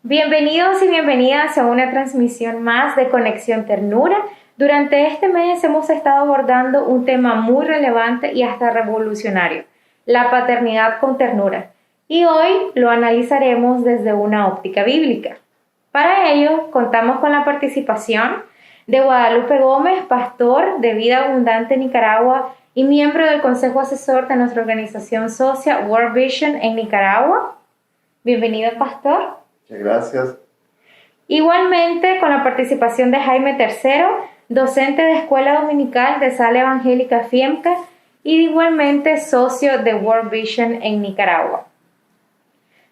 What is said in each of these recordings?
Bienvenidos y bienvenidas a una transmisión más de Conexión Ternura. Durante este mes hemos estado abordando un tema muy relevante y hasta revolucionario, la paternidad con ternura. Y hoy lo analizaremos desde una óptica bíblica. Para ello, contamos con la participación de Guadalupe Gómez, pastor de Vida Abundante Nicaragua y miembro del Consejo Asesor de nuestra organización socia World Vision en Nicaragua. Bienvenido, pastor. Muchas gracias. Igualmente con la participación de Jaime III, docente de Escuela Dominical de Sala Evangélica Fiemca y igualmente socio de World Vision en Nicaragua.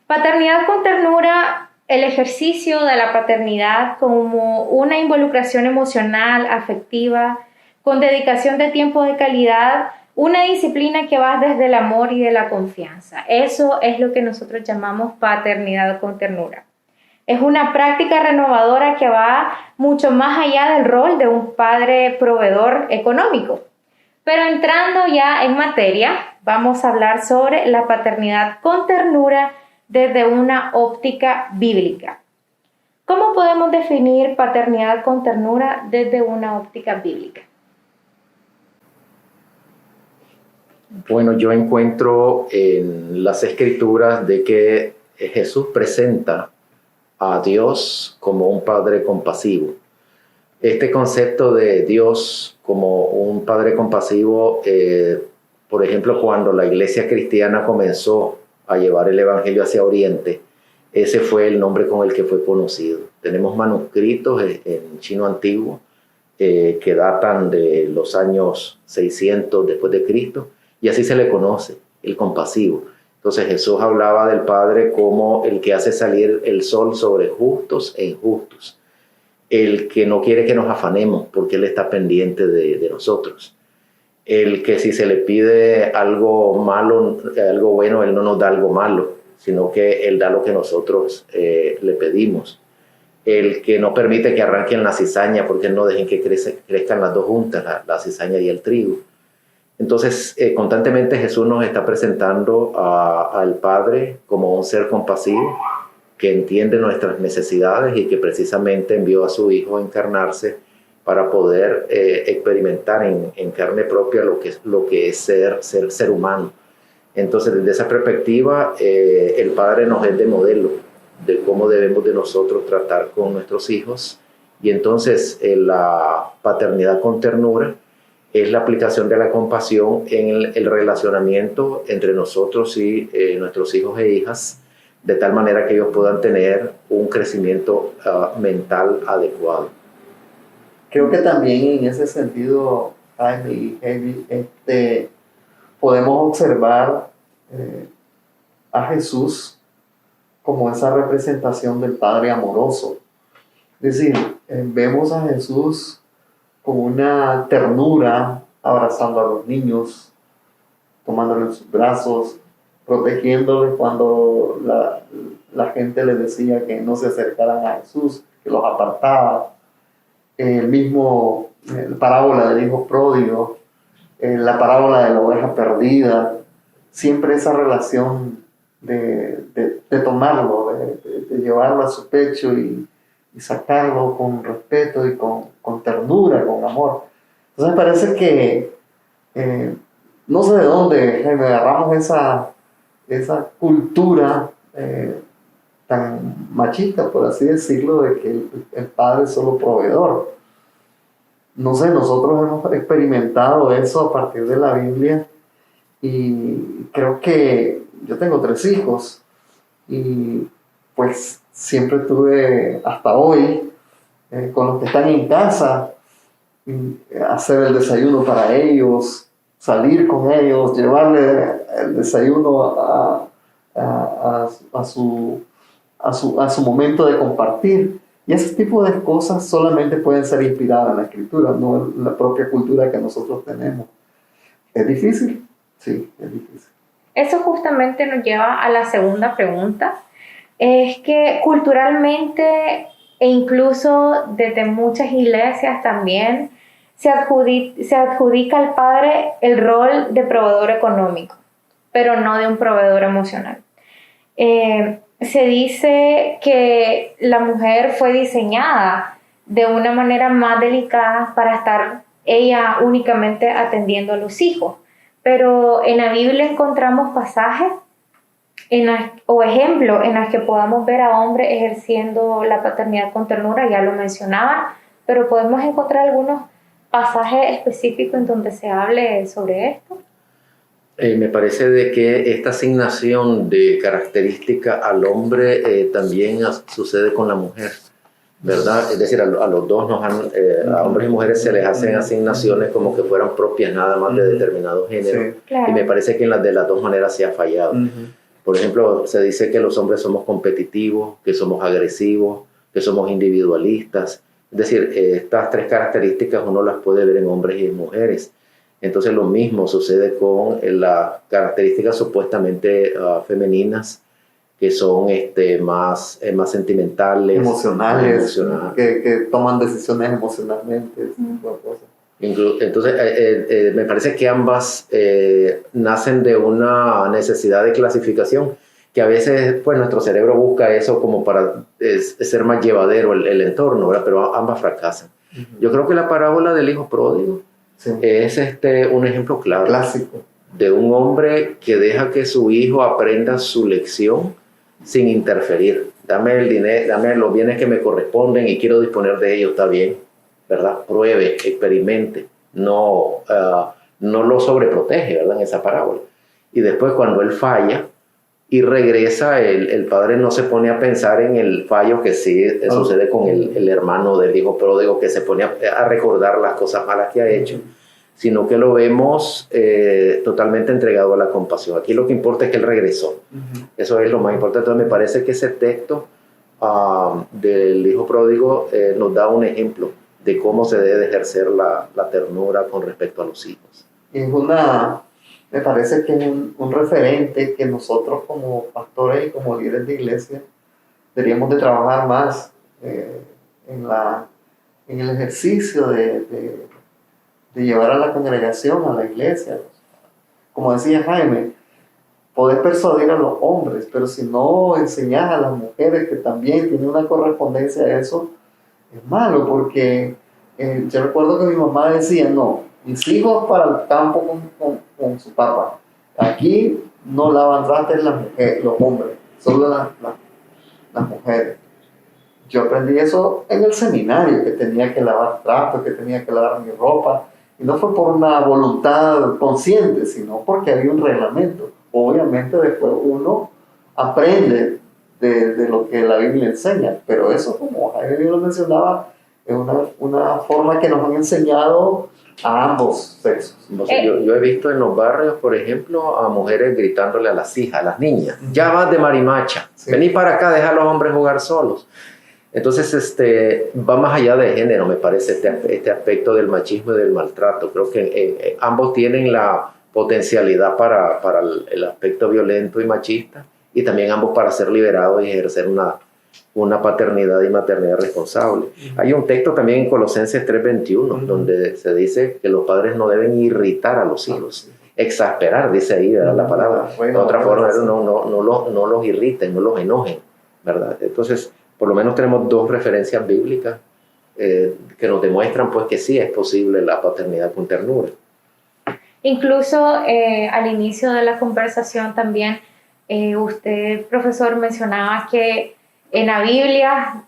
Paternidad con ternura, el ejercicio de la paternidad como una involucración emocional, afectiva, con dedicación de tiempo de calidad, una disciplina que va desde el amor y de la confianza. Eso es lo que nosotros llamamos paternidad con ternura. Es una práctica renovadora que va mucho más allá del rol de un padre proveedor económico. Pero entrando ya en materia, vamos a hablar sobre la paternidad con ternura desde una óptica bíblica. ¿Cómo podemos definir paternidad con ternura desde una óptica bíblica? Bueno, yo encuentro en las Escrituras de que Jesús presenta a Dios como un padre compasivo. Este concepto de Dios como un padre compasivo, por ejemplo, cuando la iglesia cristiana comenzó a llevar el evangelio hacia Oriente, ese fue el nombre con el que fue conocido. Tenemos manuscritos en chino antiguo que datan de los años 600 después de Cristo, y así se le conoce, el compasivo. Entonces Jesús hablaba del Padre como el que hace salir el sol sobre justos e injustos, el que no quiere que nos afanemos porque Él está pendiente de nosotros, el que si se le pide algo malo, algo bueno, Él no nos da algo malo, sino que Él da lo que nosotros le pedimos, el que no permite que arranquen la cizaña porque Él no dejen que crezcan las dos juntas, la cizaña y el trigo. Entonces, constantemente Jesús nos está presentando al Padre como un ser compasivo que entiende nuestras necesidades y que precisamente envió a su Hijo a encarnarse para poder experimentar en carne propia lo que es ser humano. Entonces, desde esa perspectiva, el Padre nos es de modelo de cómo debemos de nosotros tratar con nuestros hijos. Y entonces, la paternidad con ternura es la aplicación de la compasión en el relacionamiento entre nosotros y nuestros hijos e hijas, de tal manera que ellos puedan tener un crecimiento mental adecuado. Creo que también en ese sentido, Jaime y Heidi, podemos observar a Jesús como esa representación del Padre amoroso. Es decir, vemos a Jesús con una ternura, abrazando a los niños, tomándolos en sus brazos, protegiéndoles cuando la gente les decía que no se acercaran a Jesús, que los apartaba. El mismo parábola del hijo pródigo, la parábola de la oveja perdida, siempre esa relación de tomarlo, de llevarlo a su pecho y sacarlo con respeto y con ternura, con amor. Entonces me parece que no sé de dónde, Jaime, agarramos esa cultura tan machista, por así decirlo, de que el padre es solo proveedor. No sé, nosotros hemos experimentado eso a partir de la Biblia y creo que yo tengo 3 hijos y pues siempre tuve hasta hoy con los que están en casa, hacer el desayuno para ellos, salir con ellos, llevarle el desayuno a su momento de compartir. Y ese tipo de cosas solamente pueden ser inspiradas en la Escritura, no en la propia cultura que nosotros tenemos. ¿Es difícil? Sí, es difícil. Eso justamente nos lleva a la segunda pregunta. Es que culturalmente e incluso desde muchas iglesias también se adjudica al padre el rol de proveedor económico, pero no de un proveedor emocional. Se dice que la mujer fue diseñada de una manera más delicada para estar ella únicamente atendiendo a los hijos, pero en la Biblia encontramos pasajes o ejemplos en los que podamos ver a hombres ejerciendo la paternidad con ternura, ya lo mencionaban, pero podemos encontrar algunos pasajes específicos en donde se hable sobre esto. Me parece de que esta asignación de característica al hombre también sucede con la mujer, ¿verdad? Es decir, a los dos a hombres y mujeres se les hacen asignaciones como que fueran propias nada más de determinado género. Sí. Claro. Y me parece que de las dos maneras se ha fallado. Por ejemplo, se dice que los hombres somos competitivos, que somos agresivos, que somos individualistas. Es decir, estas tres características uno las puede ver en hombres y en mujeres. Entonces lo mismo sucede con las características supuestamente femeninas, que son más sentimentales, emocionales. Que toman decisiones emocionalmente, ese tipo de cosas. Entonces, me parece que ambas nacen de una necesidad de clasificación que a veces pues, nuestro cerebro busca eso como para ser más llevadero el entorno, ¿verdad? Pero ambas fracasan. Yo creo que la parábola del hijo pródigo es un ejemplo claro, clásico, de un hombre que deja que su hijo aprenda su lección sin interferir. Dame el dinero, dame los bienes que me corresponden y quiero disponer de ellos, está bien, ¿verdad? Pruebe, experimente, no lo sobreprotege, ¿verdad? En esa parábola. Y después cuando él falla y regresa, el padre no se pone a pensar en el fallo que sí sucede con el hermano del hijo pródigo, que se pone a recordar las cosas malas que ha hecho, sino que lo vemos totalmente entregado a la compasión. Aquí lo que importa es que él regresó. Eso es lo más importante. Entonces me parece que ese texto del hijo pródigo nos da un ejemplo de cómo se debe ejercer la ternura con respecto a los hijos. Y me parece que es un referente que nosotros como pastores y como líderes de iglesia deberíamos de trabajar más en el ejercicio de llevar a la congregación, a la iglesia. Como decía Jaime, poder persuadir a los hombres, pero si no enseñas a las mujeres que también tienen una correspondencia a eso, es malo, porque yo recuerdo que mi mamá decía, no, mis hijos para el campo con su papá. Aquí no lavan trastes los hombres, solo las mujeres. Yo aprendí eso en el seminario, que tenía que lavar trastes, que tenía que lavar mi ropa. Y no fue por una voluntad consciente, sino porque había un reglamento. Obviamente después uno aprende de lo que la Biblia enseña, pero eso, como Jaime lo mencionaba, es una forma que nos han enseñado a ambos sexos. Yo he visto en los barrios, por ejemplo, a mujeres gritándole a las hijas, a las niñas, ya vas de marimacha, vení para acá, deja a los hombres jugar solos. Entonces, va más allá de género, me parece, este aspecto del machismo y del maltrato. Creo que ambos tienen la potencialidad para el aspecto violento y machista, y también ambos para ser liberados y ejercer una paternidad y maternidad responsable. Hay un texto también en Colosenses 3:21, donde se dice que los padres no deben irritar a los hijos. Exasperar, dice ahí, ¿verdad? La palabra. De otra forma, no los irriten, no los enojen, ¿verdad? Entonces, por lo menos tenemos dos referencias bíblicas que nos demuestran pues, que sí es posible la paternidad con ternura. Incluso al inicio de la conversación también usted, profesor, mencionaba que en la Biblia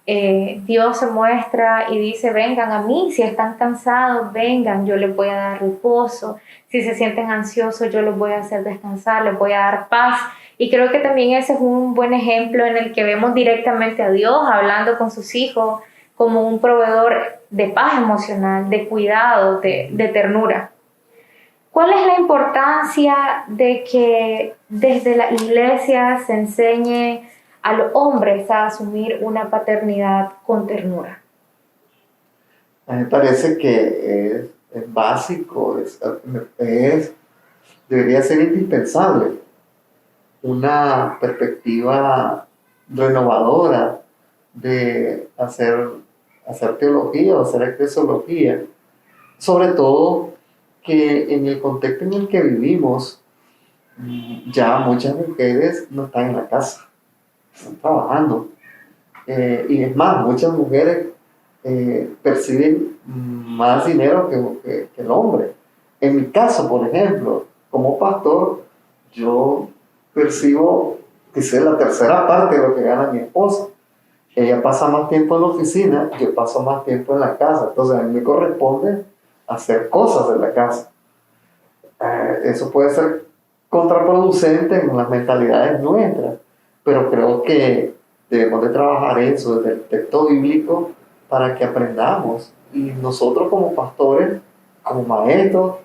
Dios se muestra y dice, vengan a mí, si están cansados, vengan, yo les voy a dar reposo, si se sienten ansiosos, yo los voy a hacer descansar, les voy a dar paz. Y creo que también ese es un buen ejemplo en el que vemos directamente a Dios hablando con sus hijos como un proveedor de paz emocional, de cuidado, de ternura. ¿Cuál es la importancia de que desde la iglesia se enseñe a los hombres a asumir una paternidad con ternura? A mí me parece que es básico, debería ser indispensable una perspectiva renovadora de hacer teología o hacer eclesiología. Sobre todo que en el contexto en el que vivimos, ya muchas mujeres no están en la casa, están trabajando. Y es más, muchas mujeres perciben más dinero que el hombre. En mi caso, por ejemplo, como pastor, yo percibo que es la tercera parte de lo que gana mi esposa. Ella pasa más tiempo en la oficina, yo paso más tiempo en la casa. Entonces a mí me corresponde hacer cosas en la casa. Eso puede ser contraproducente en las mentalidades nuestras, pero creo que debemos de trabajar eso desde el texto bíblico para que aprendamos. Y nosotros como pastores, como maestros,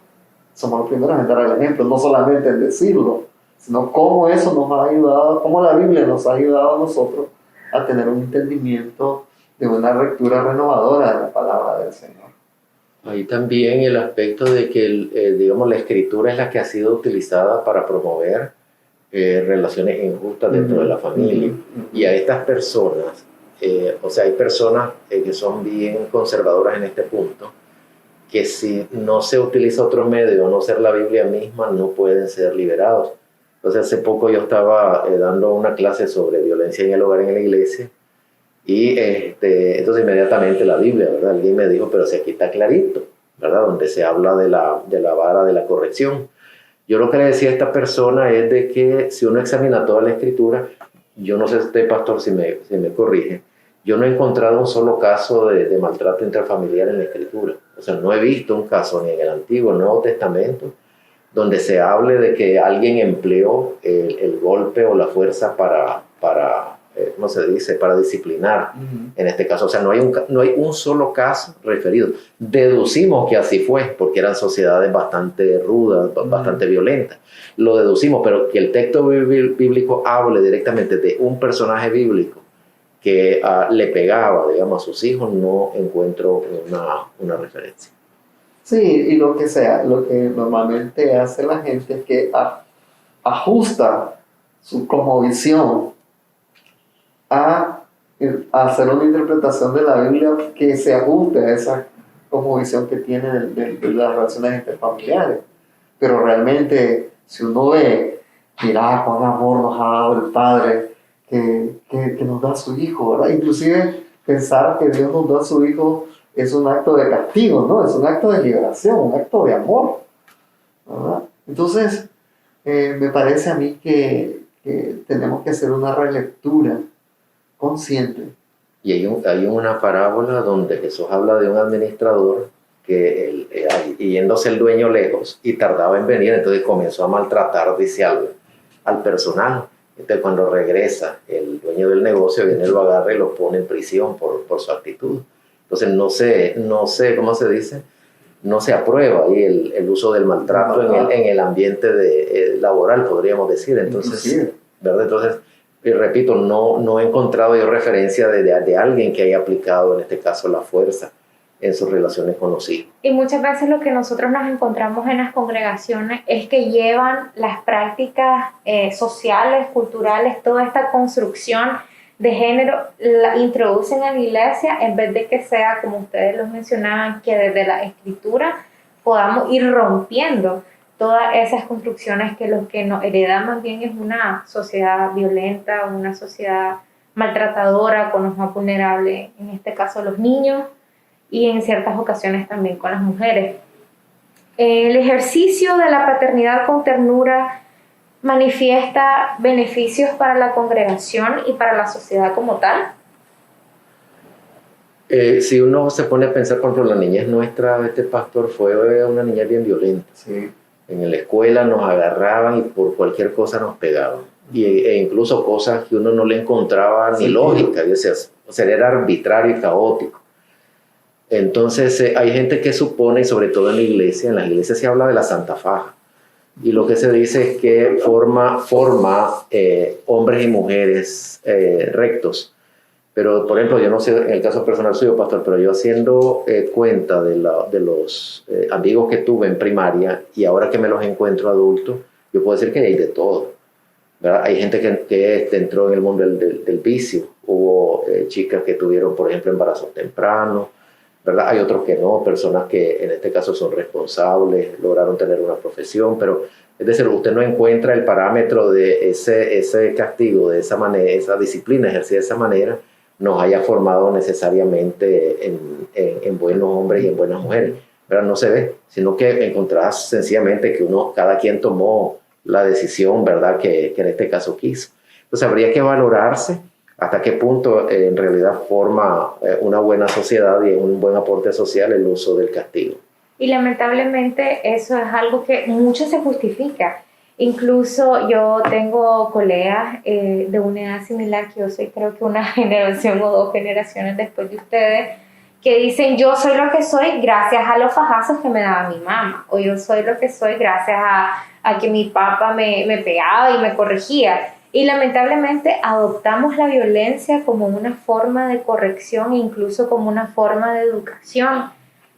somos los primeros en dar el ejemplo, no solamente en decirlo, sino cómo eso nos ha ayudado, cómo la Biblia nos ha ayudado a nosotros a tener un entendimiento de una lectura renovadora de la palabra del Señor. Ahí también el aspecto de que, digamos, la escritura es la que ha sido utilizada para promover relaciones injustas dentro de la familia. Y a estas personas, o sea, hay personas que son bien conservadoras en este punto, que si no se utiliza otro medio, a no ser la Biblia misma, no pueden ser liberados. Entonces, hace poco yo estaba dando una clase sobre violencia en el hogar en la iglesia, y entonces inmediatamente la Biblia, ¿verdad? Alguien me dijo, pero si aquí está clarito, ¿verdad? Donde se habla de la vara de la corrección. Yo lo que le decía a esta persona es de que si uno examina toda la escritura, yo no sé usted, pastor, si me corrige, yo no he encontrado un solo caso de maltrato intrafamiliar en la escritura. O sea, no he visto un caso ni en el Antiguo ni Nuevo Testamento donde se hable de que alguien empleó el golpe o la fuerza para ¿cómo se dice?, para disciplinar, en este caso. O sea, no hay un solo caso referido. Deducimos que así fue, porque eran sociedades bastante rudas, bastante violentas. Lo deducimos, pero que el texto bíblico hable directamente de un personaje bíblico que le pegaba, digamos, a sus hijos, no encuentro una referencia. Sí, y lo que normalmente hace la gente es que ajusta su cosmovisión a hacer una interpretación de la Biblia que se ajuste a esa cosmovisión que tiene de las relaciones interfamiliares. Pero realmente, si uno ve, mira cuán amor nos ha dado el Padre que nos da a su Hijo, ¿verdad? Inclusive pensar que Dios nos da a su Hijo es un acto de castigo, ¿no? Es un acto de liberación, un acto de amor, ¿verdad? Entonces, me parece a mí que tenemos que hacer una relectura consciente. Y hay una parábola donde Jesús habla de un administrador que yéndose el dueño lejos y tardaba en venir, entonces comenzó a maltratar, dice, al personal. Entonces cuando regresa el dueño del negocio, viene, lo agarra y lo pone en prisión por su actitud. Entonces no sé, ¿cómo se dice? No se aprueba ahí el uso del maltrato en el ambiente laboral, podríamos decir. Entonces, ¿verdad? Entonces, y repito, no he encontrado yo referencia de alguien que haya aplicado, en este caso, la fuerza en sus relaciones con los hijos. Y muchas veces lo que nosotros nos encontramos en las congregaciones es que llevan las prácticas sociales, culturales, toda esta construcción de género, la introducen en la iglesia en vez de que sea, como ustedes lo mencionaban, que desde la escritura podamos ir rompiendo todas esas construcciones que lo que nos heredan más bien es una sociedad violenta, una sociedad maltratadora con los más vulnerables, en este caso los niños, y en ciertas ocasiones también con las mujeres. El ejercicio de la paternidad con ternura manifiesta beneficios para la congregación y para la sociedad como tal. Si uno se pone a pensar, por ejemplo, la niñez nuestra, este pastor fue una niña bien violenta. Sí. En la escuela nos agarraban y por cualquier cosa nos pegaban. E incluso cosas que uno no le encontraba ni lógica. O sea, era arbitrario y caótico. Entonces hay gente que supone, y sobre todo en las iglesias se habla de la Santa Faja. Y lo que se dice es que forma hombres y mujeres rectos. Pero, por ejemplo, yo no sé, en el caso personal suyo, pastor, pero yo haciendo cuenta de los amigos que tuve en primaria y ahora que me los encuentro adultos, yo puedo decir que hay de todo, ¿verdad? Hay gente que entró en el mundo del vicio, hubo chicas que tuvieron, por ejemplo, embarazos tempranos, ¿verdad? Hay otros que no, personas que en este caso son responsables, lograron tener una profesión, pero es decir, usted no encuentra el parámetro de ese castigo, de esa manera, esa disciplina ejercida de esa manera, nos haya formado necesariamente en buenos hombres y en buenas mujeres, ¿verdad? No se ve, sino que encontrás sencillamente que cada quien tomó la decisión, ¿verdad? Que en este caso quiso. Entonces habría que valorarse hasta qué punto en realidad forma una buena sociedad y un buen aporte social el uso del castigo. Y lamentablemente eso es algo que mucho se justifica. Incluso yo tengo colegas de una edad similar, que yo soy creo que una generación o 2 generaciones después de ustedes, que dicen yo soy lo que soy gracias a los fajazos que me daba mi mamá, o yo soy lo que soy gracias a que mi papá me pegaba y me corregía. Y lamentablemente adoptamos la violencia como una forma de corrección e incluso como una forma de educación.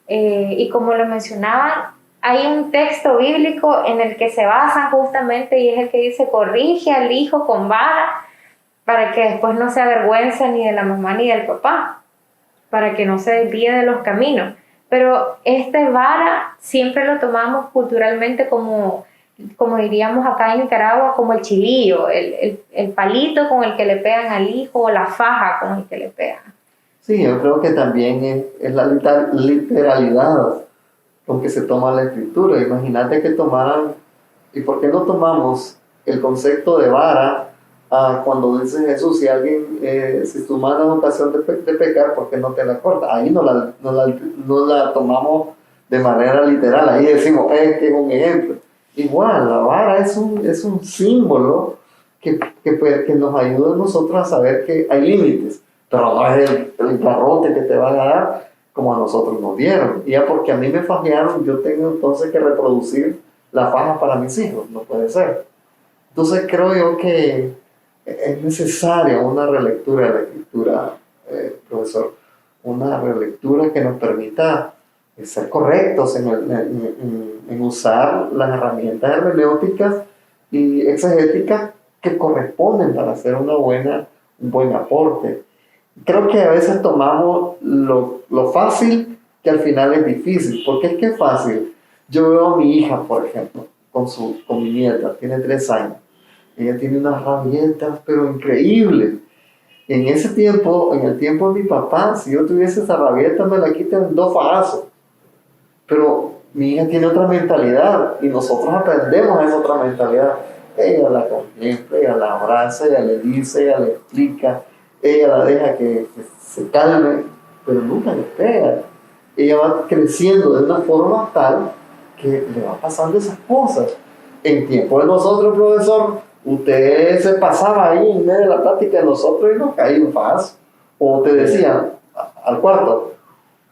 Y como lo mencionaban, hay un texto bíblico en el que se basan justamente y es el que dice corrige al hijo con vara para que después no se avergüence ni de la mamá ni del papá, para que no se desvíe de los caminos. Pero este vara siempre lo tomamos culturalmente como diríamos acá en Nicaragua, como el chilillo, el palito con el que le pegan al hijo o la faja con el que le pegan. Sí, yo creo que también es la literalidad con que se toma la escritura. Imagínate que tomaran, ¿y por qué no tomamos el concepto de vara cuando dice Jesús, si alguien, si tu mano es ocasión de pecar, ¿por qué no te la cortas? Ahí no la tomamos de manera literal, ahí decimos, que es un ejemplo. Igual, la vara es un símbolo que nos ayuda a nosotros a saber que hay límites, pero no es el garrote que te van a dar como a nosotros nos dieron. Y ya porque a mí me fajearon, yo tengo entonces que reproducir la faja para mis hijos, no puede ser. Entonces creo yo que es necesaria una relectura de la escritura, profesor, una relectura que nos permita ser correctos en usar las herramientas hermenéuticas y exegéticas que corresponden para hacer un buen aporte. Creo que a veces tomamos lo fácil, que al final es difícil. ¿Por qué es que es fácil? Yo veo a mi hija, por ejemplo, con mi nieta, tiene 3 años. Ella tiene unas rabietas, pero increíbles. En ese tiempo, en el tiempo de mi papá, si yo tuviese esa rabieta, me la quitan 2 fajazos. Pero mi hija tiene otra mentalidad y nosotros aprendemos esa otra mentalidad. Ella la contempla, ella la abraza, ella le dice, ella le explica, ella la deja que se calme, pero nunca le pega. Ella va creciendo de una forma tal que le va pasando esas cosas. En tiempo de nosotros, profesor, usted se pasaba ahí en medio de la plática de nosotros y nos caía un fajazo. O te decían al cuarto,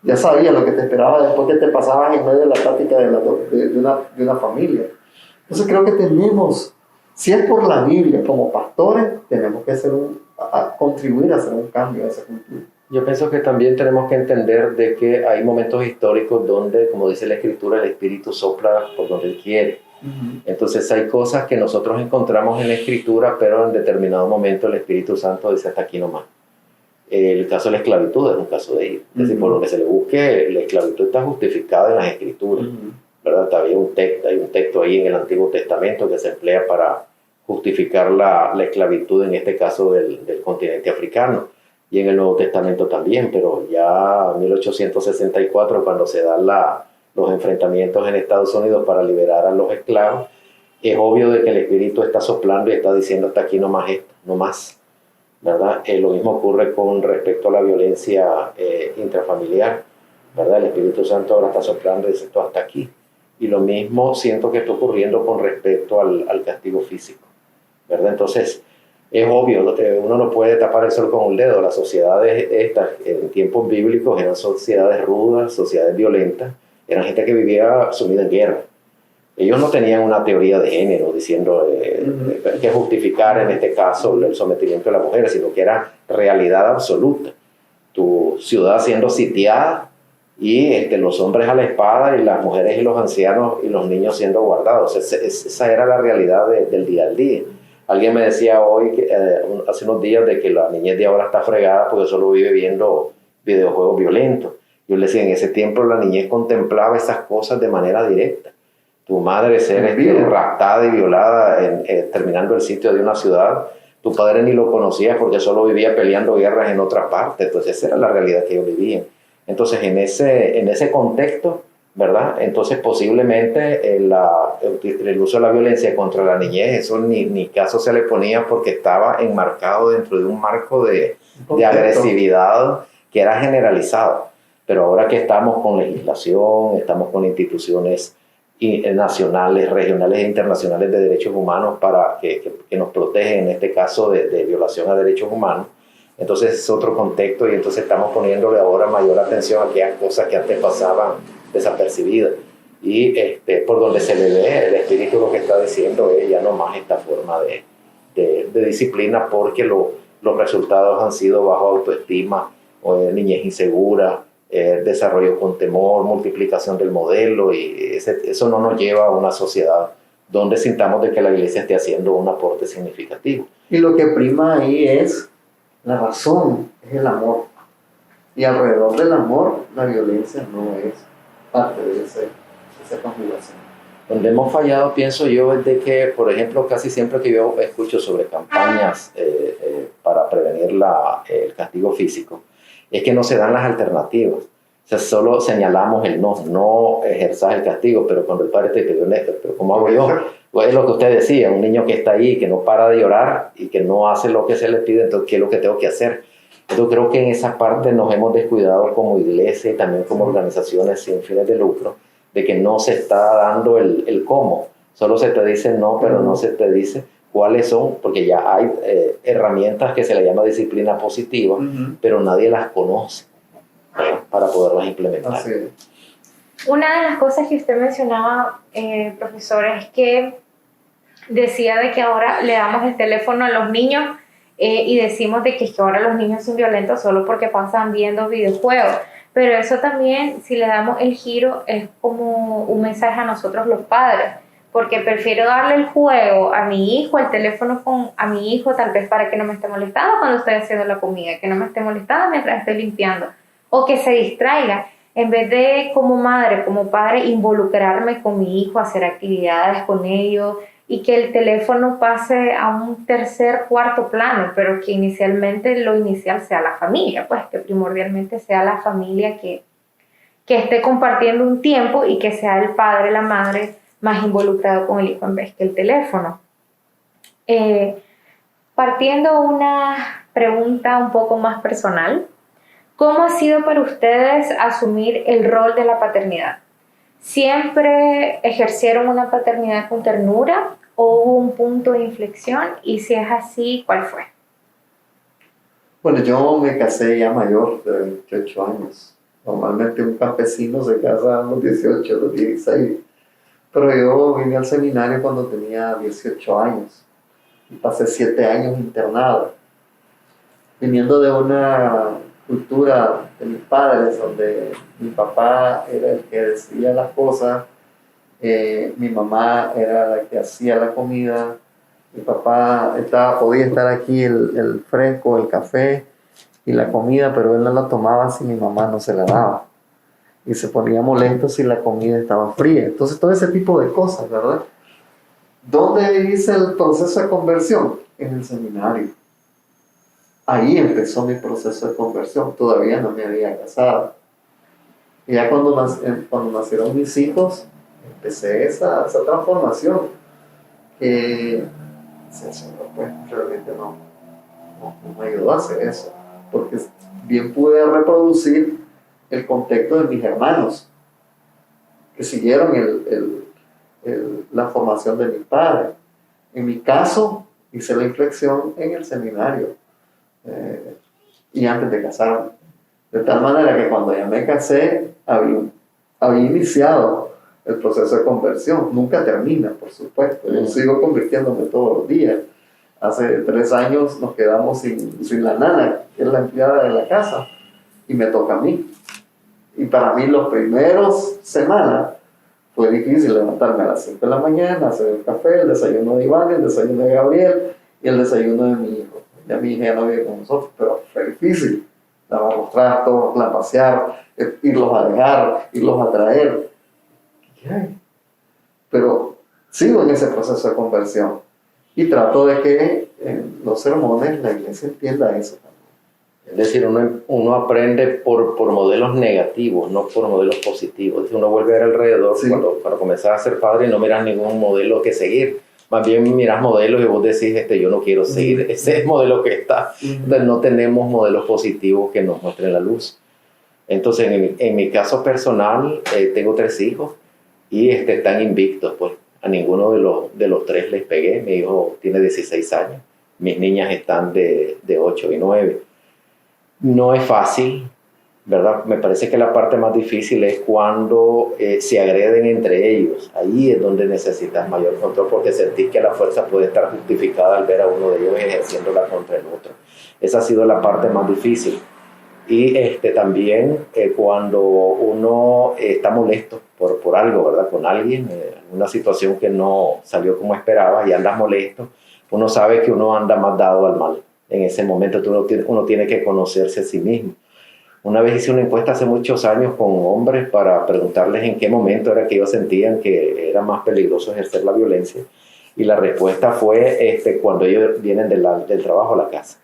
ya sabía lo que te esperaba después que te pasabas en medio de la plática de una familia. Entonces creo que tenemos, si es por la Biblia, como pastores, tenemos que contribuir a hacer un cambio a esa cultura. Yo pienso que también tenemos que entender de que hay momentos históricos donde, como dice la Escritura, el Espíritu sopla por donde Él quiere. Uh-huh. Entonces hay cosas que nosotros encontramos en la Escritura, pero en determinado momento el Espíritu Santo dice hasta aquí nomás. El caso de la esclavitud es un caso de ello. Es decir, por donde se le busque, la esclavitud está justificada en las Escrituras. ¿Verdad? Hay un texto ahí en el Antiguo Testamento que se emplea para justificar la esclavitud, en este caso del continente africano, y en el Nuevo Testamento también, pero ya en 1864, cuando se dan los enfrentamientos en Estados Unidos para liberar a los esclavos, es obvio de que el Espíritu está soplando y está diciendo hasta aquí no más esto, no más. ¿Verdad? Lo mismo ocurre con respecto a la violencia intrafamiliar, ¿verdad? El Espíritu Santo ahora está soplando y dice esto hasta aquí. Y lo mismo siento que está ocurriendo con respecto al castigo físico, ¿verdad? Entonces, es obvio, uno no puede tapar el sol con un dedo. Las sociedades estas, en tiempos bíblicos, eran sociedades rudas, sociedades violentas, eran gente que vivía sumida en guerra. Ellos no tenían una teoría de género diciendo que justificar en este caso el sometimiento de la mujer, sino que era realidad absoluta. Tu ciudad siendo sitiada y los hombres a la espada y las mujeres y los ancianos y los niños siendo guardados. Esa era la realidad del día al día. Alguien me decía hoy, hace unos días, de que la niñez de ahora está fregada porque solo vive viendo videojuegos violentos. Yo le decía, en ese tiempo la niñez contemplaba esas cosas de manera directa. Tu madre ser raptada y violada terminando el sitio de una ciudad, tu padre ni lo conocía porque solo vivía peleando guerras en otra parte. Entonces esa era la realidad que ellos vivían. Entonces en ese contexto, ¿verdad? Entonces posiblemente el uso de la violencia contra la niñez, eso ni caso se le ponía porque estaba enmarcado dentro de un marco de agresividad que era generalizado. Pero ahora que estamos con legislación, estamos con instituciones nacionales, regionales e internacionales de derechos humanos para que nos protegen, en este caso de violación a derechos humanos, entonces es otro contexto y entonces estamos poniéndole ahora mayor atención a aquellas cosas que antes pasaban desapercibidas. Y por donde se le ve el espíritu, lo que está diciendo es ya no más esta forma de disciplina, porque los resultados han sido bajo autoestima, niñez insegura, desarrollo con temor, multiplicación del modelo, y eso no nos lleva a una sociedad donde sintamos de que la iglesia esté haciendo un aporte significativo. Y lo que prima ahí es la razón, es el amor. Y alrededor del amor, la violencia no es parte de esa configuración. Donde hemos fallado, pienso yo, es de que, por ejemplo, casi siempre que yo escucho sobre campañas para prevenir el castigo físico, es que no se dan las alternativas. O sea, solo señalamos el no ejerzas el castigo, pero cuando el padre te pidió, pero ¿cómo hago yo? Pues es lo que usted decía, un niño que está ahí, que no para de llorar y que no hace lo que se le pide, entonces, ¿qué es lo que tengo que hacer? Yo creo que en esa parte nos hemos descuidado como iglesia y también como organizaciones sin fines de lucro, de que no se está dando el cómo. Solo se te dice no, pero no se te dice cuáles son, porque ya hay herramientas que se le llama disciplina positiva, pero nadie las conoce para poderlas implementar. Así es. Una de las cosas que usted mencionaba, profesor, es que decía de que ahora le damos el teléfono a los niños y decimos de que ahora los niños son violentos solo porque pasan viendo videojuegos. Pero eso también, si le damos el giro, es como un mensaje a nosotros los padres. Porque prefiero darle el juego a mi hijo, el teléfono a mi hijo, tal vez para que no me esté molestando cuando estoy haciendo la comida, que no me esté molestando mientras estoy limpiando, o que se distraiga, en vez de como madre, como padre, involucrarme con mi hijo, hacer actividades con ellos, y que el teléfono pase a un tercer, cuarto plano, pero que inicialmente lo inicial sea la familia, pues que primordialmente sea la familia que esté compartiendo un tiempo y que sea el padre, la madre, más involucrado con el hijo en vez que el teléfono. Partiendo una pregunta un poco más personal, ¿cómo ha sido para ustedes asumir el rol de la paternidad? ¿Siempre ejercieron una paternidad con ternura o hubo un punto de inflexión? Y si es así, ¿cuál fue? Bueno, yo me casé ya mayor, de 28 años. Normalmente un campesino se casa a los 18, a los 16. Pero yo vine al seminario cuando tenía 18 años y pasé 7 años internado. Viniendo de una cultura de mis padres, donde mi papá era el que decidía las cosas, mi mamá era la que hacía la comida, mi papá podía estar aquí el fresco, el café y la comida, pero él no la tomaba si mi mamá no se la daba. Y se ponía molesto si la comida estaba fría. Entonces, todo ese tipo de cosas, ¿verdad? ¿Dónde hice el proceso de conversión? En el seminario. Ahí empezó mi proceso de conversión. Todavía no me había casado. Y ya cuando nacieron mis hijos, empecé esa transformación. Que pues, realmente no me ayudó a hacer eso. Porque bien pude reproducir el contexto de mis hermanos que siguieron la formación de mis padres. En mi caso, hice la inflexión en el seminario y antes de casarme. De tal manera que cuando ya me casé, había iniciado el proceso de conversión. Nunca termina, por supuesto. Yo sigo convirtiéndome todos los días. Hace 3 años nos quedamos sin la nana, que es la empleada de la casa, y me toca a mí. Y para mí, los primeros semanas Fue difícil levantarme a las 5 de la mañana, hacer el café, el desayuno de Iván, el desayuno de Gabriel y el desayuno de mi hijo. Ya mi hija ya no vive con nosotros, pero fue difícil. Lavar los trastos, la pasear, irlos a dejar, irlos a traer. Pero sigo en ese proceso de conversión y trato de que en los sermones la iglesia entienda eso también. Es decir, uno aprende por modelos negativos, no por modelos positivos. Es decir, uno vuelve a ver alrededor, sí. Cuando comenzás a ser padre no miras ningún modelo que seguir. Más bien miras modelos y vos decís, yo no quiero seguir ese modelo que está. Entonces no tenemos modelos positivos que nos muestren la luz. Entonces en mi caso personal tengo 3 hijos y están invictos, pues. A ninguno de los 3 les pegué. Mi hijo tiene 16 años. Mis niñas están de 8 y 9. No es fácil, ¿verdad? Me parece que la parte más difícil es cuando se agreden entre ellos. Ahí es donde necesitas mayor control porque sentís que la fuerza puede estar justificada al ver a uno de ellos ejerciéndola contra el otro. Esa ha sido la parte más difícil. Y también cuando uno está molesto por algo, ¿verdad? Con alguien, una situación que no salió como esperaba y andas molesto, uno sabe que uno anda más dado al mal. En ese momento uno tiene que conocerse a sí mismo. Una vez hice una encuesta hace muchos años con hombres para preguntarles en qué momento era que ellos sentían que era más peligroso ejercer la violencia. Y la respuesta fue cuando ellos vienen del trabajo a la casa.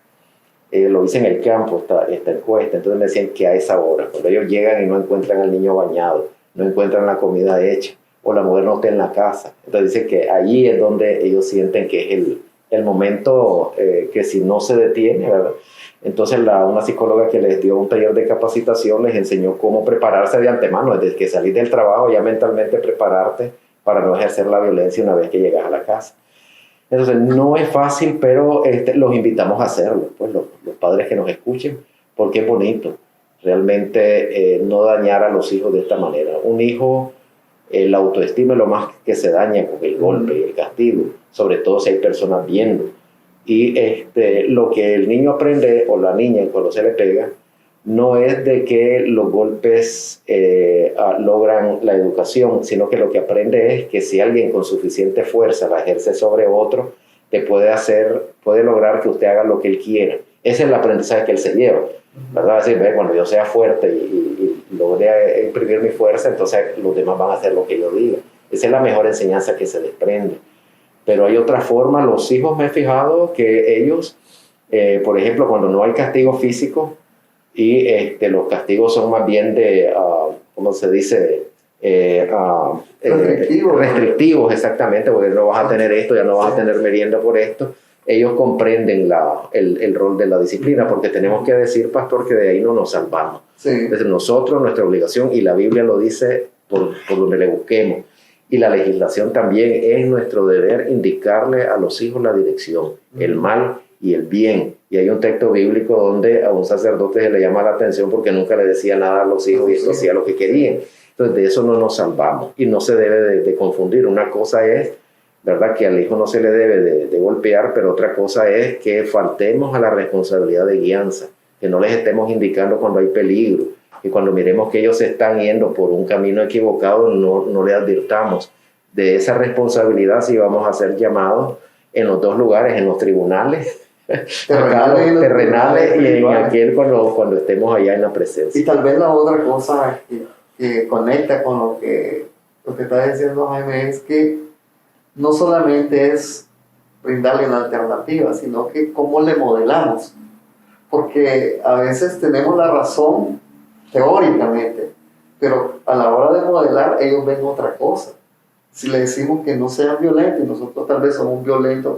Lo hice en el campo, esta encuesta. Entonces me decían que a esa hora, cuando ellos llegan y no encuentran al niño bañado, no encuentran la comida hecha, o la mujer no está en la casa. Entonces dicen que allí es donde ellos sienten que es el momento que si no se detiene, ¿verdad? Entonces una psicóloga que les dio un taller de capacitación les enseñó cómo prepararse de antemano, desde que salís del trabajo ya mentalmente prepararte para no ejercer la violencia una vez que llegas a la casa. Entonces no es fácil, pero los invitamos a hacerlo, pues los padres que nos escuchen, porque es bonito realmente no dañar a los hijos de esta manera. Un hijo, la autoestima es lo más que se daña con el golpe y el castigo, sobre todo si hay personas viendo. Y lo que el niño aprende, o la niña cuando se le pega, no es de que los golpes logran la educación, sino que lo que aprende es que si alguien con suficiente fuerza la ejerce sobre otro, puede lograr que usted haga lo que él quiera. Ese es el aprendizaje que él se lleva, ¿verdad? Es decir, cuando yo sea fuerte y logre imprimir mi fuerza, entonces los demás van a hacer lo que yo diga. Esa es la mejor enseñanza que se desprende. Pero hay otra forma. Los hijos, me he fijado que ellos, por ejemplo, cuando no hay castigo físico y los castigos son más bien de, ¿cómo se dice? Restrictivos, exactamente, porque no vas a tener esto, ya no vas a tener merienda por esto. Ellos comprenden el rol de la disciplina, porque tenemos que decir, pastor, que de ahí no nos salvamos. Sí. Desde nosotros, nuestra obligación, y la Biblia lo dice por donde le busquemos, y la legislación también, es nuestro deber indicarle a los hijos la dirección, el mal y el bien. Y hay un texto bíblico donde a un sacerdote se le llama la atención porque nunca le decía nada a los hijos y esto hacía lo que querían. Entonces de eso no nos salvamos y no se debe de confundir. Una cosa es, ¿verdad?, que al hijo no se le debe de golpear, pero otra cosa es que faltemos a la responsabilidad de guianza, que no les estemos indicando cuando hay peligro, y cuando miremos que ellos se están yendo por un camino equivocado, no le advirtamos de esa responsabilidad si vamos a ser llamados en los 2 lugares, en los tribunales terrenales y en aquel cuando estemos allá en la presencia. Y tal vez la otra cosa que conecta con lo que está diciendo Jaime es que no solamente es brindarle una alternativa, sino que cómo le modelamos. Porque a veces tenemos la razón teóricamente, pero a la hora de modelar ellos ven otra cosa. Si le decimos que no sean violentos, y nosotros tal vez somos violentos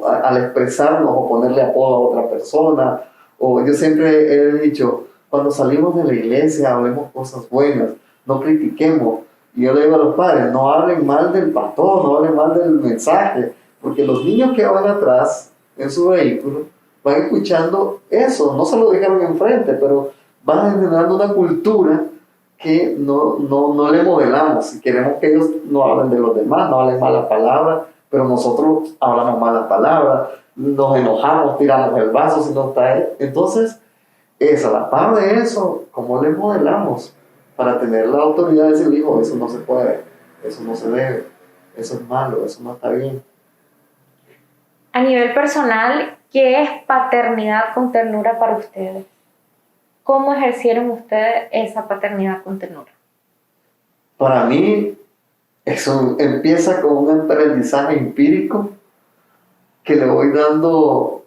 al expresarnos o ponerle apodo a otra persona, o yo siempre he dicho, cuando salimos de la iglesia hablemos cosas buenas, no critiquemos. Y yo le digo a los padres, no hablen mal del pastor, no hablen mal del mensaje, porque los niños que van atrás en su vehículo van escuchando eso, no se lo dijeron enfrente, pero van generando una cultura que no le modelamos. Si queremos que ellos no hablen de los demás, no hablen malas palabras, pero nosotros hablamos malas palabras, nos enojamos, tiramos el vaso si no está él. Entonces, a la par de eso, ¿cómo le modelamos? Para tener la autoridad de decir, hijo, eso no se puede. eso no se debe, eso es malo, eso no está bien. A nivel personal, ¿qué es paternidad con ternura para ustedes? ¿Cómo ejercieron ustedes esa paternidad con ternura? Para mí, eso empieza con un aprendizaje empírico que le voy dando,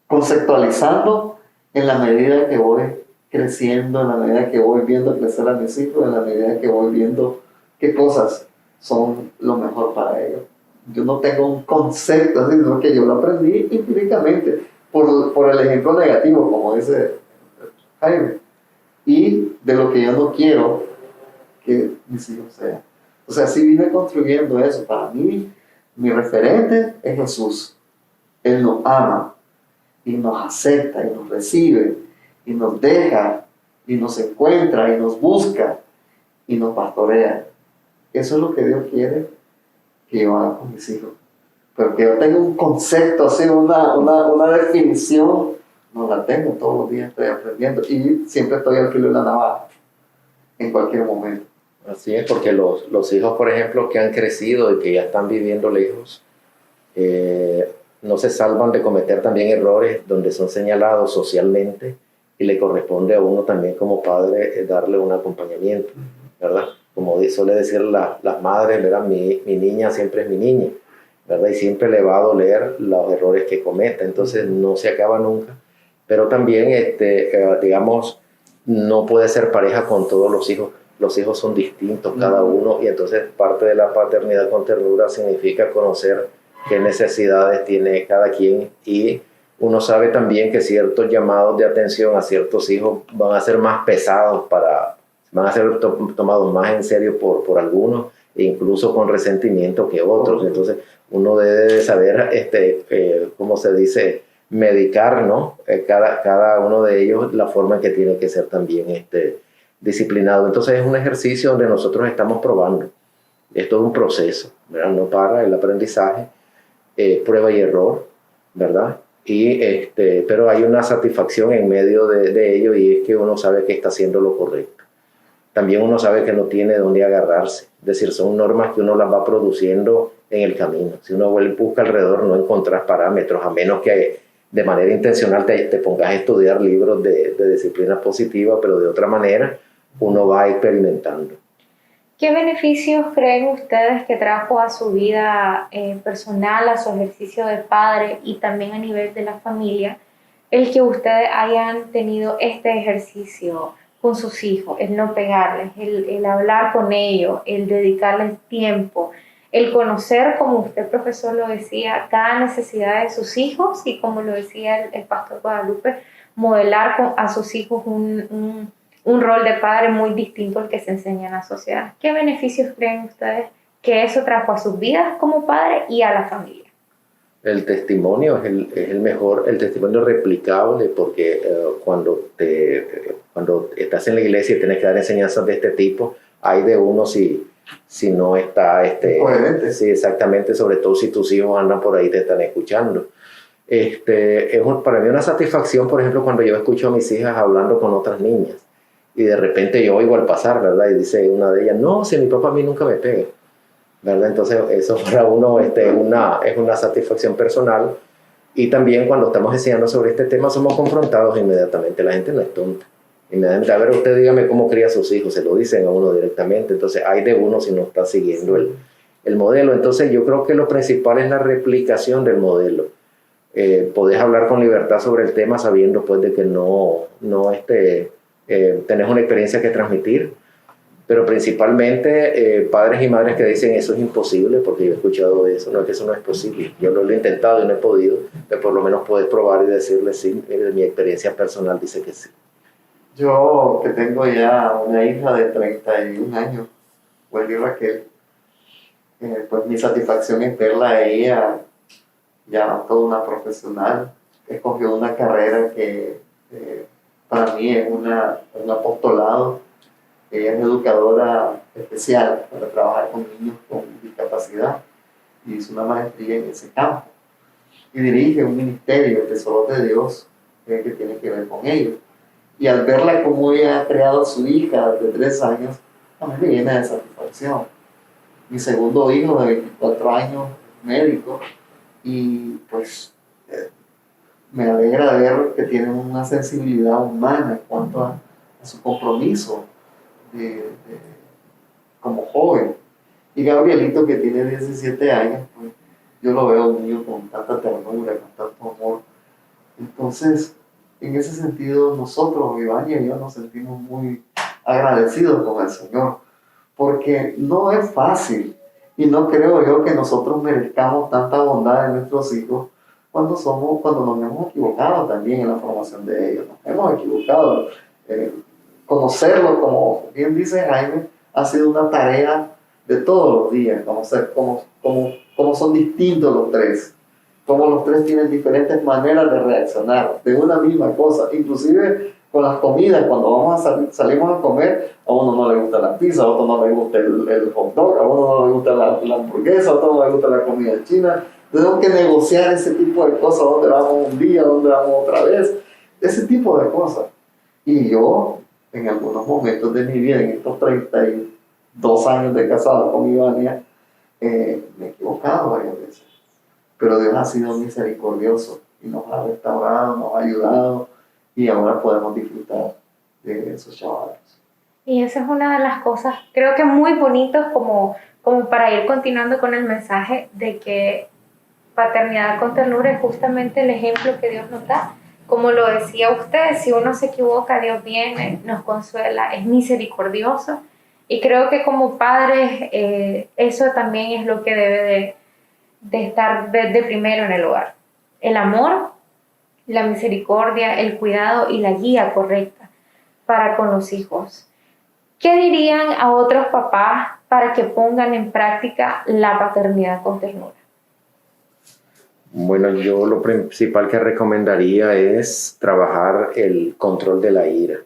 conceptualizando en la medida que voy creciendo, en la medida que voy viendo crecer a mis hijos, en la medida que voy viendo qué cosas son lo mejor para ellos. Yo no tengo un concepto, sino que yo lo aprendí empíricamente, por el ejemplo negativo, como dice Jaime, y de lo que yo no quiero que mis hijos sean. O sea, sí vine construyendo eso. Para mí, mi referente es Jesús. Él nos ama, y nos acepta, y nos recibe, y nos deja, y nos encuentra, y nos busca, y nos pastorea. Eso es lo que Dios quiere que yo haga con mis hijos. Pero que yo tenga un concepto, así, una definición, no la tengo. Todos los días estoy aprendiendo, y siempre estoy al filo de la navaja, en cualquier momento. Así es, porque los hijos, por ejemplo, que han crecido y que ya están viviendo lejos, no se salvan de cometer también errores donde son señalados socialmente, y le corresponde a uno también como padre darle un acompañamiento, ¿verdad? Como suele decir las madres, ¿verdad? Mi niña siempre es mi niña, ¿verdad? Y siempre le va a doler los errores que cometa, entonces no se acaba nunca. Pero también, digamos, no puede ser pareja con todos los hijos. Los hijos son distintos cada uno, y entonces parte de la paternidad con ternura significa conocer qué necesidades tiene cada quien, y uno sabe también que ciertos llamados de atención a ciertos hijos van a ser más pesados, van a ser tomados más en serio por algunos, e incluso con resentimiento que otros. Entonces uno debe de saber, ¿cómo se dice?, medicar, ¿no? Cada uno de ellos, la forma en que tiene que ser también disciplinado. Entonces es un ejercicio donde nosotros estamos probando. Es todo un proceso, ¿verdad? No para el aprendizaje, prueba y error, ¿verdad? Pero hay una satisfacción en medio de ello, y es que uno sabe que está haciendo lo correcto. También uno sabe que no tiene dónde agarrarse. Es decir, son normas que uno las va produciendo en el camino. Si uno busca alrededor, no encontrás parámetros, a menos que de manera intencional te pongas a estudiar libros de disciplina positiva, pero de otra manera uno va experimentando. ¿Qué beneficios creen ustedes que trajo a su vida personal, a su ejercicio de padre y también a nivel de la familia, el que ustedes hayan tenido este ejercicio con sus hijos, el no pegarles, el hablar con ellos, el dedicarles tiempo, el conocer, como usted, profesor, lo decía, cada necesidad de sus hijos, y como lo decía el pastor Guadalupe, modelar a sus hijos un rol de padre muy distinto al que se enseña en la sociedad? ¿Qué beneficios creen ustedes que eso trajo a sus vidas como padre y a la familia? El testimonio es el mejor, el testimonio replicable, porque cuando estás en la iglesia y tienes que dar enseñanzas de este tipo, hay de uno si no está coherente. Sí, exactamente, sobre todo si tus hijos andan por ahí y te están escuchando. Para mí una satisfacción, por ejemplo, cuando yo escucho a mis hijas hablando con otras niñas, y de repente yo oigo al pasar, ¿verdad? Y dice una de ellas, no, si mi papá a mí nunca me pega, ¿verdad? Entonces eso para uno es una satisfacción personal. Y también cuando estamos enseñando sobre este tema somos confrontados inmediatamente. La gente no es tonta. Inmediatamente, a ver, usted dígame cómo cría a sus hijos, se lo dicen a uno directamente. Entonces hay de uno si no está siguiendo el modelo. Entonces yo creo que lo principal es la replicación del modelo. Podés hablar con libertad sobre el tema sabiendo pues de que tenés una experiencia que transmitir, pero principalmente padres y madres que dicen eso es imposible, porque yo he escuchado eso, no es que eso no es posible, yo lo he intentado y no he podido, pero por lo menos puedes probar y decirle sí, mi experiencia personal dice que sí. Yo, que tengo ya una hija de 31 años, Wendy Raquel, pues mi satisfacción es verla a ella ya toda una profesional. Escogió una carrera que para mí es un apostolado. Ella es educadora especial para trabajar con niños con discapacidad, y hizo una maestría en ese campo, y dirige un ministerio, Tesoros de Dios, que tiene que ver con ellos. Y al verla como ella ha creado a su hija de 3 años, a mí me llena de satisfacción. profesión. Mi segundo hijo de 24 años, médico, y pues me alegra ver que tienen una sensibilidad humana en cuanto a su compromiso como joven. Y Gabrielito, que tiene 17 años, pues yo lo veo un niño con tanta ternura, con tanto amor. Entonces, en ese sentido, nosotros, Iván y yo, nos sentimos muy agradecidos con el Señor, porque no es fácil, y no creo yo que nosotros merezcamos tanta bondad en nuestros hijos cuando nos hemos equivocado también en la formación de ellos. Nos hemos equivocado. Conocerlos, como bien dice Jaime, ha sido una tarea de todos los días, conocer cómo son distintos los tres, cómo los tres tienen diferentes maneras de reaccionar de una misma cosa, inclusive con las comidas. Cuando salimos a comer, a uno no le gusta la pizza, a otro no le gusta el hot dog, a uno no le gusta la hamburguesa, a otro no le gusta la comida china. Tenemos que negociar ese tipo de cosas, dónde vamos un día, dónde vamos otra vez, ese tipo de cosas. Y yo, en algunos momentos de mi vida, en estos 32 años de casado con Ivania, me he equivocado varias veces. Pero Dios ha sido misericordioso y nos ha restaurado, nos ha ayudado, y ahora podemos disfrutar de esos chavales. Y esa es una de las cosas, creo que muy bonitos, como para ir continuando con el mensaje de que paternidad con ternura es justamente el ejemplo que Dios nos da. Como lo decía usted, si uno se equivoca, Dios viene, nos consuela, es misericordioso. Y creo que como padres, eso también es lo que debe de estar de primero en el hogar. El amor, la misericordia, el cuidado y la guía correcta para con los hijos. ¿Qué dirían a otros papás para que pongan en práctica la paternidad con ternura? Bueno, yo lo principal que recomendaría es trabajar el control de la ira,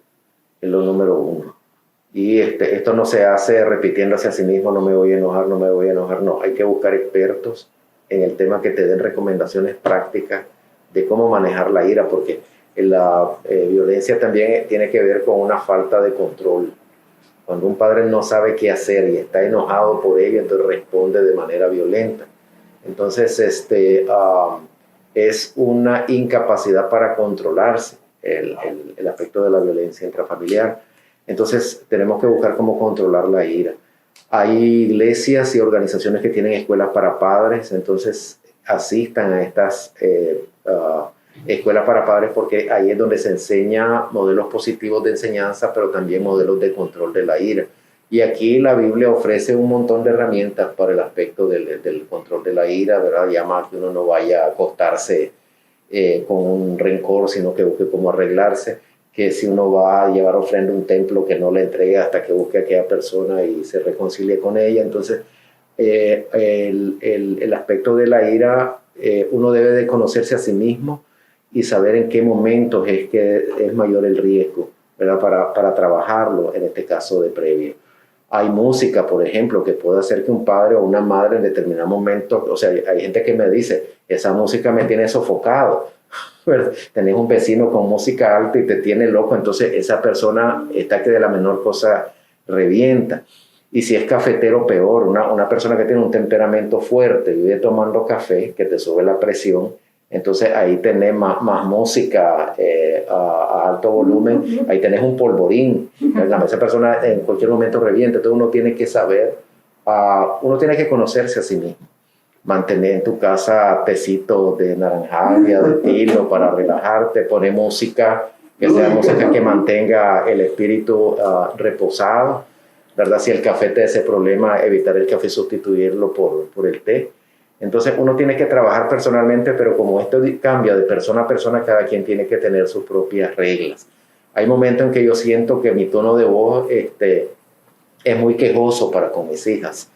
es lo número uno. Y esto no se hace repitiéndose a sí mismo, no me voy a enojar, no me voy a enojar, no. Hay que buscar expertos en el tema que te den recomendaciones prácticas de cómo manejar la ira, porque la violencia también tiene que ver con una falta de control. Cuando un padre no sabe qué hacer y está enojado por ello, entonces responde de manera violenta. Entonces, es una incapacidad para controlarse el aspecto de la violencia intrafamiliar. Entonces, tenemos que buscar cómo controlar la ira. Hay iglesias y organizaciones que tienen escuelas para padres, entonces asistan a estas escuelas para padres, porque ahí es donde se enseña modelos positivos de enseñanza, pero también modelos de control de la ira. Y aquí la Biblia ofrece un montón de herramientas para el aspecto del control de la ira, ¿verdad? Llama que uno no vaya a acostarse con un rencor, sino que busque cómo arreglarse, que si uno va a llevar ofrenda a un templo, que no le entregue hasta que busque a aquella persona y se reconcilie con ella. Entonces, el aspecto de la ira, uno debe de conocerse a sí mismo y saber en qué momentos es que es mayor el riesgo, ¿verdad? Para trabajarlo, en este caso de previo. Hay música, por ejemplo, que puede hacer que un padre o una madre en determinado momento, o sea, hay gente que me dice, esa música me tiene sofocado. Tenés un vecino con música alta y te tiene loco, entonces esa persona está que de la menor cosa revienta. Y si es cafetero, peor, una persona que tiene un temperamento fuerte, vive tomando café, que te sube la presión, entonces ahí tenés más música a alto volumen, ahí tenés un polvorín, esa persona en cualquier momento revienta. Entonces uno tiene que saber, uno tiene que conocerse a sí mismo, mantener en tu casa tecito de naranjalla, de tilo para relajarte, poner música, que sea música que mantenga el espíritu reposado, ¿verdad? Si el café te da ese problema, evitar el café, sustituirlo por el té. Entonces uno tiene que trabajar personalmente, pero como esto cambia de persona a persona, cada quien tiene que tener sus propias reglas. Hay momentos en que yo siento que mi tono de voz es muy quejoso para con mis hijas,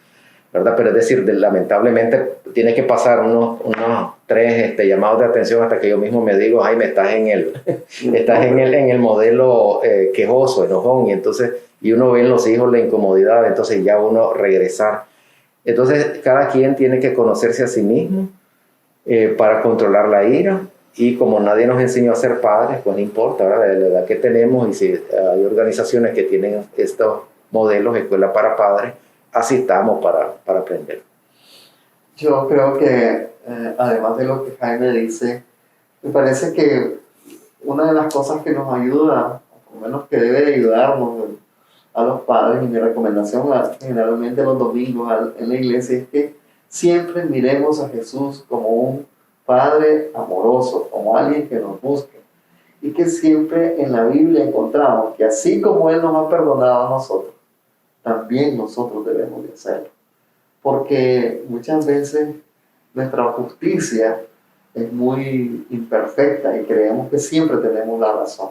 ¿verdad? Pero es decir, lamentablemente tiene que pasar unos 3 llamados de atención hasta que yo mismo me digo, Jaime, estás en el modelo quejoso, enojón, y uno ve en los hijos la incomodidad, entonces ya uno regresar. Entonces, cada quien tiene que conocerse a sí mismo para controlar la ira. Y como nadie nos enseñó a ser padres, pues no importa, ¿verdad? De la edad que tenemos, y si hay organizaciones que tienen estos modelos, escuela para padres, así estamos para aprender. Yo creo que, además de lo que Jaime dice, me parece que una de las cosas que nos ayuda, o por lo menos que debe ayudarnos a los padres, y mi recomendación generalmente los domingos en la iglesia, es que siempre miremos a Jesús como un Padre amoroso, como alguien que nos busque. Y que siempre en la Biblia encontramos que así como Él nos ha perdonado a nosotros, también nosotros debemos de hacerlo. Porque muchas veces nuestra justicia es muy imperfecta y creemos que siempre tenemos la razón.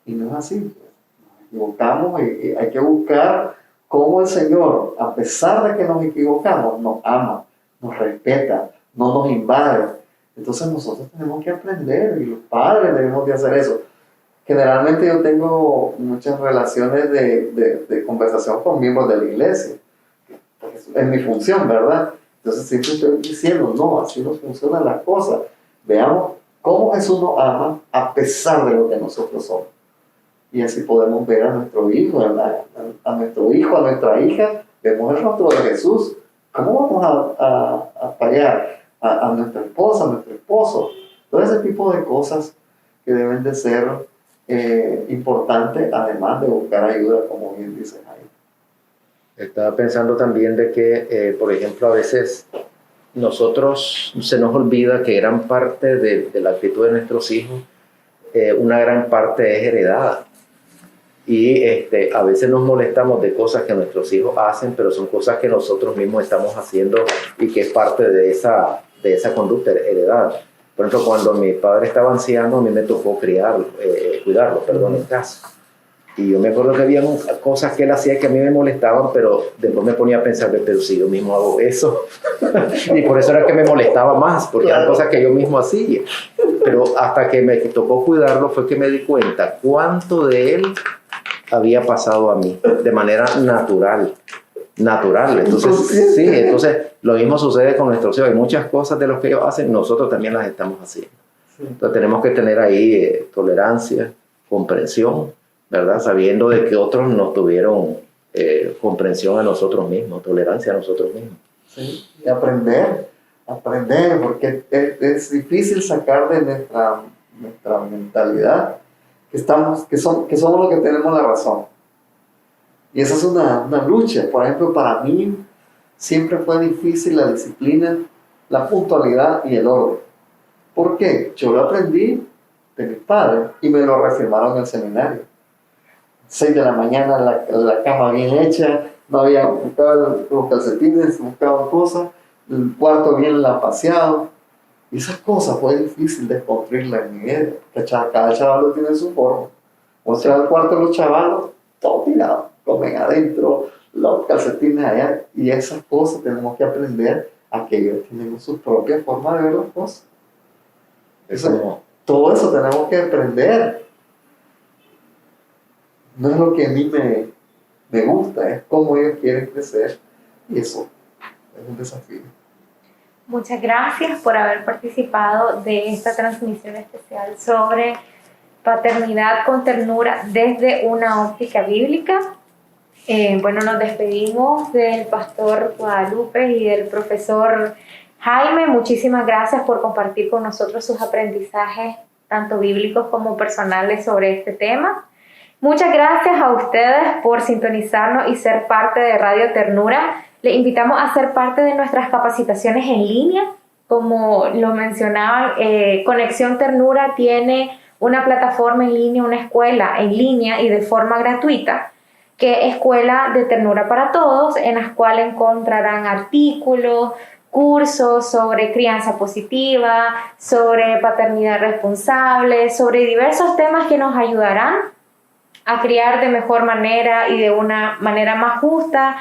Y no es así. Nos equivocamos y hay que buscar cómo el Señor, a pesar de que nos equivocamos, nos ama, nos respeta, no nos invade. Entonces nosotros tenemos que aprender y los padres debemos de hacer eso. Generalmente yo tengo muchas relaciones de conversación con miembros de la iglesia. Es mi función, ¿verdad? Entonces siempre estoy diciendo, no, así no funcionan las cosas. Veamos cómo Jesús nos ama a pesar de lo que nosotros somos. Y así podemos ver a nuestro hijo, a nuestro hijo, a nuestra hija, vemos el rostro de Jesús. ¿Cómo vamos a fallar a nuestra esposa, a nuestro esposo? Todo ese tipo de cosas que deben de ser importantes, además de buscar ayuda, como bien dice Jaime. Estaba pensando también de que, por ejemplo, a veces nosotros se nos olvida que gran parte de la actitud de nuestros hijos, una gran parte es heredada. Y a veces nos molestamos de cosas que nuestros hijos hacen, pero son cosas que nosotros mismos estamos haciendo y que es parte de esa conducta heredada. Por ejemplo, cuando mi padre estaba anciano, a mí me tocó cuidarlo en casa. Y yo me acuerdo que había cosas que él hacía que a mí me molestaban, pero después me ponía a pensar, pero si yo mismo hago eso. Y por eso era que me molestaba más, porque eran cosas que yo mismo hacía. Pero hasta que me tocó cuidarlo fue que me di cuenta cuánto de él había pasado a mí, de manera natural. Entonces, sí, entonces lo mismo sucede con nuestros hijos. Hay muchas cosas de lo que ellos hacen, nosotros también las estamos haciendo. Entonces tenemos que tener ahí tolerancia, comprensión, ¿verdad? Sabiendo de que otros nos tuvieron comprensión a nosotros mismos, tolerancia a nosotros mismos. Sí, y aprender, porque es difícil sacar de nuestra mentalidad que somos los que tenemos la razón. Y esa es una lucha. Por ejemplo, para mí siempre fue difícil la disciplina, la puntualidad y el orden. ¿Por qué? Yo lo aprendí de mis padres y me lo reafirmaron en el seminario. 6 de la mañana, la cama bien hecha, no había buscado los calcetines, buscaban cosas, el cuarto bien lapaseado. Y esas cosas fue difícil de construirla en mi vida. Cada chaval tiene su forma. O sea, el cuarto de los chavalos, todo tirado, comen adentro, los calcetines allá. Y esas cosas tenemos que aprender a que ellos tienen su propia forma de ver las cosas. Todo eso tenemos que aprender. No es lo que a mí me gusta, es cómo ellos quieren crecer. Y eso es un desafío. Muchas gracias por haber participado de esta transmisión especial sobre paternidad con ternura desde una óptica bíblica. Nos despedimos del pastor Guadalupe y del profesor Jaime. Muchísimas gracias por compartir con nosotros sus aprendizajes, tanto bíblicos como personales, sobre este tema. Muchas gracias a ustedes por sintonizarnos y ser parte de Radio Ternura. Les invitamos a ser parte de nuestras capacitaciones en línea. Como lo mencionaban, Conexión Ternura tiene una plataforma en línea, una escuela en línea y de forma gratuita, que es Escuela de Ternura para Todos, en la cual encontrarán artículos, cursos sobre crianza positiva, sobre paternidad responsable, sobre diversos temas que nos ayudarán a criar de mejor manera y de una manera más justa,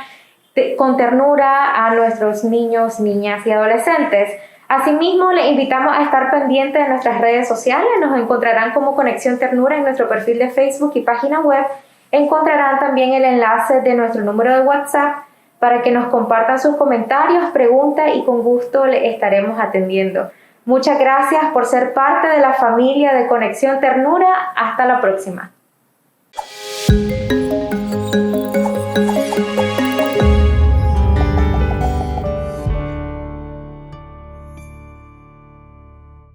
con ternura a nuestros niños, niñas y adolescentes. Asimismo, les invitamos a estar pendientes de nuestras redes sociales. Nos encontrarán como Conexión Ternura en nuestro perfil de Facebook y página web. Encontrarán también el enlace de nuestro número de WhatsApp para que nos compartan sus comentarios, preguntas y con gusto les estaremos atendiendo. Muchas gracias por ser parte de la familia de Conexión Ternura. Hasta la próxima.